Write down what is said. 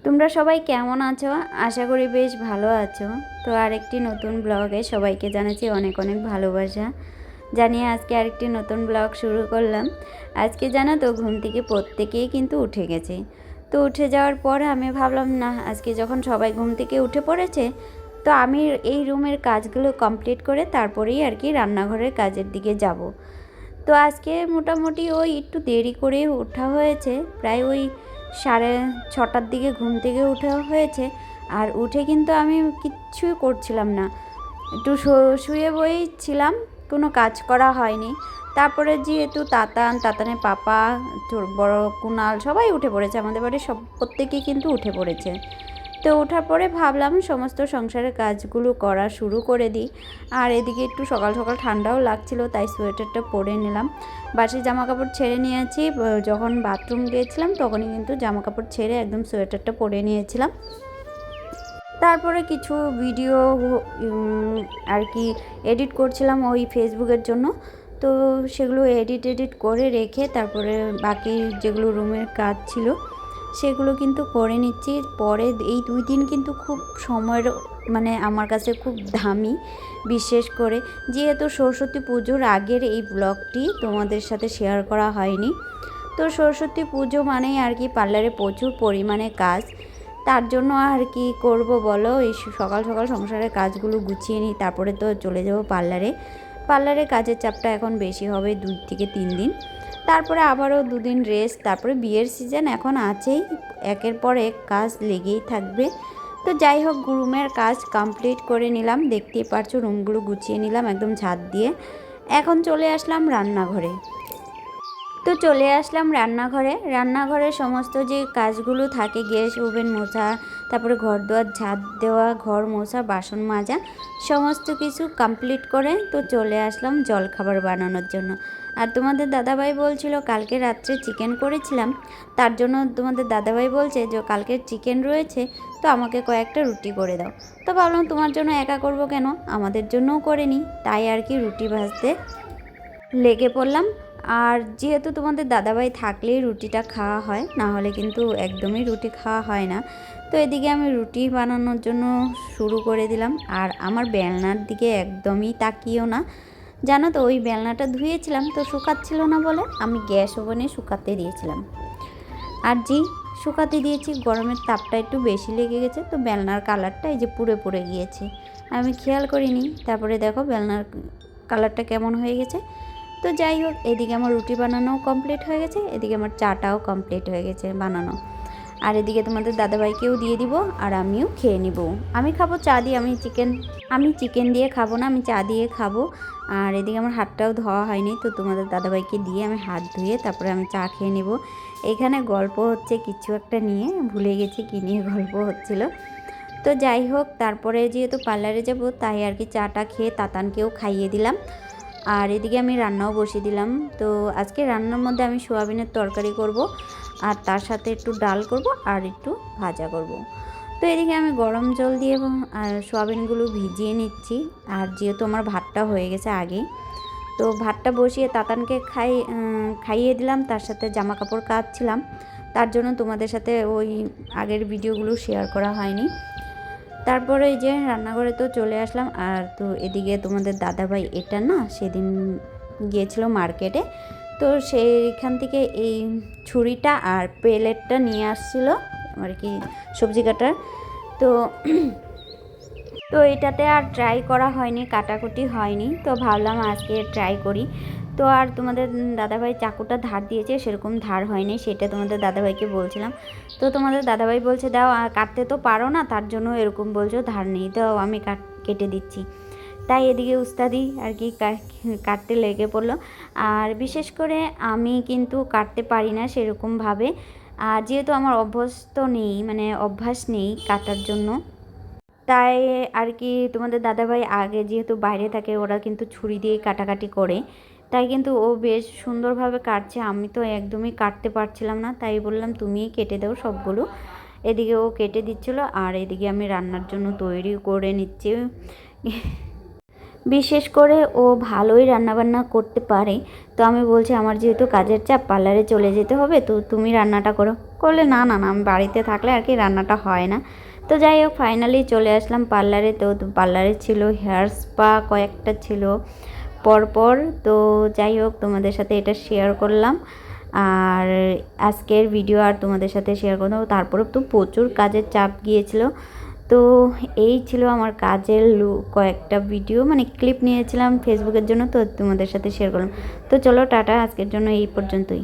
তোমরা সবাই কেমন আছো? আশা করি বেশ ভালো আছো। তো আরেকটি নতুন ব্লগে সবাইকে জানাচ্ছি অনেক অনেক ভালোবাসা জানিয়ে আজকে আরেকটি নতুন ব্লগ শুরু করলাম। আজকে জানো তো ঘুম থেকে প্রত্যেকেই কিন্তু উঠে গেছে। তো উঠে যাওয়ার পরে আমি ভাবলাম না, আজকে যখন সবাই ঘুম থেকে উঠে পড়েছে তো আমি এই রুমের কাজগুলো কমপ্লিট করে তারপরেই আর কি রান্নাঘরের কাজের দিকে যাব। তো আজকে মোটামুটি ওই একটু দেরি করে ওঠা হয়েছে, প্রায় ওই 6:30টার দিকে ঘুম থেকে ওঠা হয়েছে। আর উঠে কিন্তু আমি কিচ্ছুই করছিলাম না, একটু শুয়ে বইছিলাম, কোনো কাজ করা হয়নি। তারপরে যেহেতু তাতানের পাপা, বড় কুনাল সবাই উঠে পড়েছে, আমাদের বাড়ির সব প্রত্যেকেই কিন্তু উঠে পড়েছে। তো ওঠার পরে ভাবলাম সমস্ত সংসারের কাজগুলো করা শুরু করে দিই। আর এদিকে একটু সকাল সকাল ঠান্ডাও লাগছিল, তাই সোয়েটারটা পরে নিলাম। বাসি জামা কাপড় ছেড়ে নিয়েছি, যখন বাথরুম গিয়েছিলাম তখনই কিন্তু জামা কাপড় ছেড়ে একদম সোয়েটারটা পরে নিয়েছিলাম। তারপরে কিছু ভিডিও আর কি এডিট করছিলাম ওই ফেসবুকের জন্য। তো সেগুলো এডিট করে রেখে তারপরে বাকি যেগুলো রুমের কাজ ছিল সেগুলো কিন্তু করে নিচ্ছি। পরে এই 2 দিন কিন্তু খুব সময়ের মানে আমার কাছে খুব দামি, বিশেষ করে যেহেতু সরস্বতী পুজোর আগের এই ব্লগটি তোমাদের সাথে শেয়ার করা হয়নি। তো সরস্বতী পুজো মানেই আর কি পার্লারে প্রচুর পরিমাণে কাজ, তার জন্য আর কি করব বলো, এই সকাল সকাল সংসারের কাজগুলো গুছিয়ে নিই, তারপরে তো চলে যাব পার্লারে কাজের চাপটা এখন বেশি হবে 2 থেকে 3 দিন, তারপরে আবারও 2 দিন রেস্ট, তারপরে বিয়ের সিজন এখন আছেই, একের পর এক কাজ লেগেই থাকবে। তো যাই হোক, রুমের কাজ কমপ্লিট করে নিলাম, দেখতেই পারছো রুমগুলো গুছিয়ে নিলাম একদম ঝাঁট দিয়ে। এখন চলে আসলাম রান্নাঘরে। তো চলে আসলাম রান্নাঘরে সমস্ত যে কাজগুলো থাকে, গ্যাস ওভেন মোছা, তারপরে ঘর দুয়ার ঝাঁট দেওয়া, ঘর মোছা, বাসন মাজা, সমস্ত কিছু কমপ্লিট করে তো চলে আসলাম জলখাবার বানানোর জন্য। আর তোমাদের দাদাভাই বলছিল কালকে রাত্রে চিকেন করেছিলাম, তার জন্য তোমাদের দাদাভাই বলছে যে কালকের চিকেন রয়েছে, তো আমাকে কয়েকটা রুটি করে দাও। তো ভাবলাম তোমার জন্য একা করব কেন, আমাদের জন্যও করে নিই, তাই আর কি রুটি ভাজতে লেগে পড়লাম। আর যেহেতু তোমাদের দাদাভাই থাকলেই রুটিটা খাওয়া হয়, না হলে কিন্তু একদমই রুটি খাওয়া হয় না। তো এদিকে আমি রুটি বানানোর জন্য শুরু করে দিলাম। আর আমার বেলনার দিকে একদমই তাকিও না, জানো তো ওই বেলনাটা ধুয়েছিলাম তো শুকাচ্ছিল না বলে আমি গ্যাস ওভেনে শুকাতে দিয়েছিলাম। আর শুকাতে দিয়েছি, গরমের তাপটা একটু বেশি লেগে গেছে, তো বেলনার কালারটা এই যে পুড়ে পুড়ে গিয়েছে, আমি খেয়াল করিনি। তারপরে দেখো বেলনার কালারটা কেমন হয়ে গেছে। তো যাই হোক, এদিকে আমার রুটি বানানোও কমপ্লিট হয়ে গেছে, এদিকে আমার চাটাও কমপ্লিট হয়ে গেছে বানানো। আর এদিকে তোমাদের দাদাভাইকেও দিয়ে দিব আর আমিও খেয়ে নিব। আমি খাবো চা দিয়ে, আমি চিকেন দিয়ে খাবো না, আমি চা দিয়ে খাবো। আর এদিকে আমার হাতটাও ধোয়া হয়নি, তো তোমাদের দাদাভাইকে দিয়ে আমি হাত ধুয়ে তারপরে আমি চা খেয়ে নেব। এখানে গল্প হচ্ছে কিছু একটা নিয়ে, ভুলে গেছি কী নিয়ে গল্প হচ্ছিল। তো যাই হোক, তারপরে যেহেতু পার্লারে যাব তাই আর কি চাটা খেয়ে তাতানকেও খাইয়ে দিলাম। আর এদিকে আমি রান্নাও বসিয়ে দিলাম। তো আজকে রান্নার মধ্যে আমি সোয়াবিনের তরকারি করব, আর তার সাথে একটু ডাল করব আর একটু ভাজা করব। তো এদিকে আমি গরম জল দিয়ে সোয়াবিনগুলো ভিজিয়ে নিচ্ছি। আর যেহেতু আমার ভাতটা হয়ে গেছে আগেই, তো ভাতটা বসিয়ে তাতানকে খাইয়ে দিলাম, তার সাথে জামা কাপড় কাচছিলাম, তার জন্য তোমাদের সাথে ওই আগের ভিডিওগুলো শেয়ার করা হয়নি। তারপরে এই যে রান্নাঘরে তো চলে আসলাম। আর তো এদিকে তোমাদের দাদাভাই এটা না সেদিন গিয়েছিল মার্কেটে, তো সেইখান থেকে এই ছুরিটা আর প্লেটটা নিয়ে আসছিল আর কি সবজি কাটার। তো তো এটাতে আর ট্রাই করা হয়নি, কাটাকুটি হয়নি, তো ভাবলাম আজকে ট্রাই করি। তো আর তোমাদের দাদাভাই চাকুটা ধার দিয়েছে, সেরকম ধার হয়নি, সেটা তোমাদের দাদাভাইকে বলছিলাম। তো তোমাদের দাদাভাই বলছে দাও, কাটতে তো পারো না তার জন্য এরকম বলছো, ধার নেই, তো আমি কেটে দিচ্ছি। তাই এদিকে উস্তাদি আর কি কাটতে লেগে পড়লো। আর বিশেষ করে আমি কিন্তু কাটতে পারি না সেরকমভাবে, আর যেহেতু আমার অভ্যাস নেই কাটার জন্য, তাই আর কি তোমাদের দাদাভাই আগে যেহেতু বাইরে থাকে, ওরা কিন্তু ছুরি দিয়ে কাটাকাটি করে, তাই কিন্তু ও বেশ সুন্দরভাবে কাটছে, আমি তো একদমই কাটতে পারছিলাম না, তাই বললাম তুমিই কেটে দাও সবগুলো। এদিকে ও কেটে দিচ্ছিলো আর এদিকে আমি রান্নার জন্য তৈরি করে নিচ্ছি। বিশেষ করে ও ভালোই রান্নাবান্না করতে পারে। তো আমি বলছি আমার যেহেতু কাজের চাপ পার্লারে চলে যেতে হবে, তো তুমি রান্নাটা করো। করলে না না না, আমি বাড়িতে থাকলে আর কি রান্নাটা হয় না। তো যাই হোক ফাইনালি চলে আসলাম পার্লারে। তো পার্লারে ছিল হেয়ার স্পা কয়েকটা ছিল পরপর। তো যাই হোক তোমাদের সাথে এটা শেয়ার করলাম, আর আজকের ভিডিও আর তোমাদের সাথে শেয়ার করলাম। তারপরে তো প্রচুর কাজের চাপ গিয়েছিল। তো এই ছিল আমার কাজের কয়েকটা ভিডিও, মানে ক্লিপ নিয়েছিলাম ফেসবুকের জন্য, তো তোমাদের সাথে শেয়ার করলাম। তো চলো টাটা, আজকের জন্য এই পর্যন্তই।